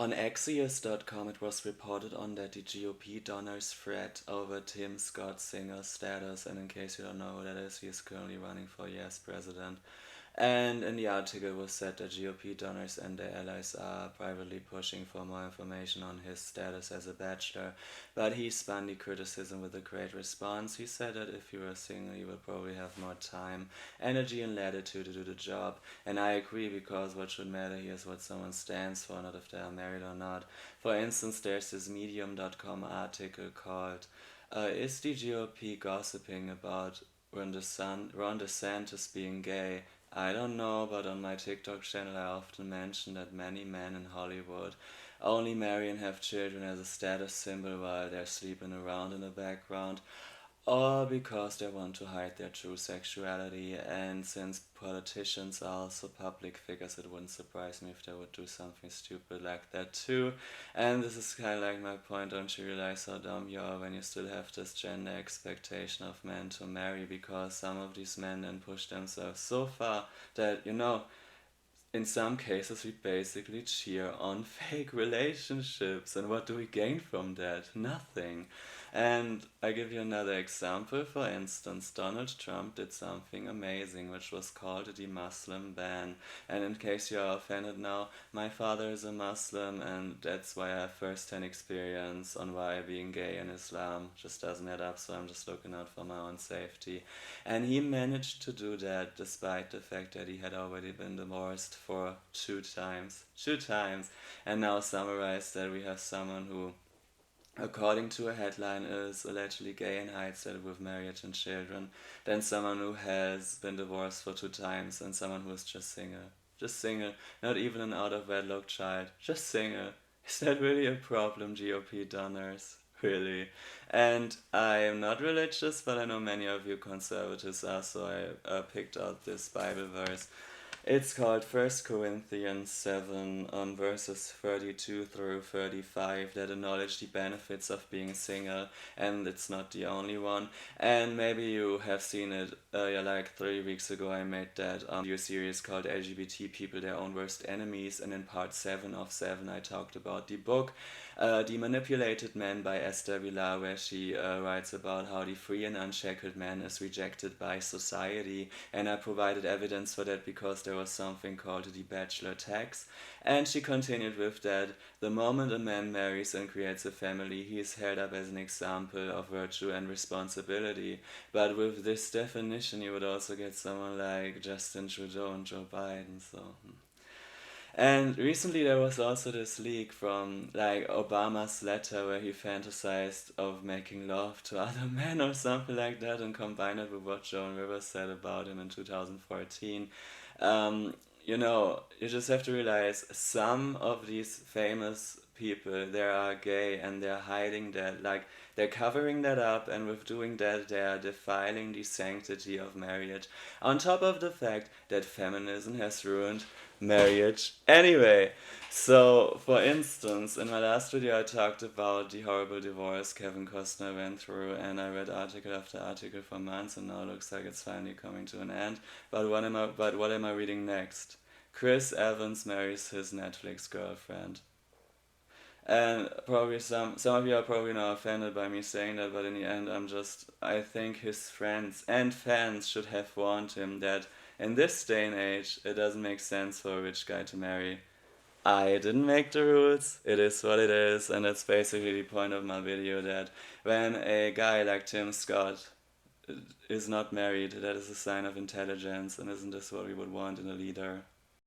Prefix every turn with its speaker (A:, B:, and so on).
A: On Axios.com, it was reported on that the GOP donors fret over Tim Scott's single status, and in case you don't know who that is, he is currently running for US president. And in the article was said that GOP donors and their allies are privately pushing for more information on his status as a bachelor, but he spun the criticism with a great response. He said that if he were single, he would probably have more time, energy, and latitude to do the job. And I agree, because what should matter here is what someone stands for, not if they are married or not. For instance, there's this Medium.com article called Is the GOP Gossiping About Ron DeSantis Being Gay? I don't know, but on my TikTok channel I often mention that many men in Hollywood only marry and have children as a status symbol while they're sleeping around in the background, or because they want to hide their true sexuality. And since politicians are also public figures, it wouldn't surprise me if they would do something stupid like that too. And this is kind of like my point: don't you realize how dumb you are when you still have this gender expectation of men to marry? Because some of these men then push themselves so far that, in some cases, we basically cheer on fake relationships. And what do we gain from that? Nothing. And I give you another example. For instance, Donald Trump did something amazing, which was called the Muslim ban. And in case you are offended now, my father is a Muslim, and that's why I have first-hand experience on why being gay in Islam just doesn't add up, so I'm just looking out for my own safety. And he managed to do that despite the fact that he had already been divorced for two times. Two times. And now summarize that we have someone who, according to a headline, is allegedly gay and hides that with marriage and children, then someone who has been divorced for two times, and someone who is just single. Just single, not even an out of wedlock child, just single. Is that really a problem, GOP donors? Really? And I am not religious, but I know many of you conservatives are, so I picked out this Bible verse. It's called First Corinthians 7, verses 32 through 35, that acknowledge the benefits of being single, and it's not the only one. And maybe you have seen it, like 3 weeks ago I made that video series called LGBT People, Their Own Worst Enemies, and in part 7 of 7 I talked about the book The Manipulated Man by Esther Villar, where she writes about how the free and unshackled man is rejected by society, and I provided evidence for that because there was something called the Bachelor tax. And she continued with that: the moment a man marries and creates a family, he is held up as an example of virtue and responsibility. But with this definition, you would also get someone like Justin Trudeau and Joe Biden, so... And recently there was also this leak from like Obama's letter where he fantasized of making love to other men or something like that, and combined it with what Joan Rivers said about him in 2014. You just have to realize some of these famous people, they are gay, and they're hiding that, like, they're covering that up, and with doing that they are defiling the sanctity of marriage, on top of the fact that feminism has ruined marriage anyway. So, for instance, in my last video I talked about the horrible divorce Kevin Costner went through, and I read article after article for months, and now it looks like it's finally coming to an end. But what am I reading next? Chris Evans marries his Netflix girlfriend. And probably some of you are probably not offended by me saying that, but in the end, I think his friends and fans should have warned him that in this day and age, it doesn't make sense for a rich guy to marry. I didn't make the rules, it is what it is, and that's basically the point of my video, that when a guy like Tim Scott is not married, that is a sign of intelligence, and isn't this what we would want in a leader?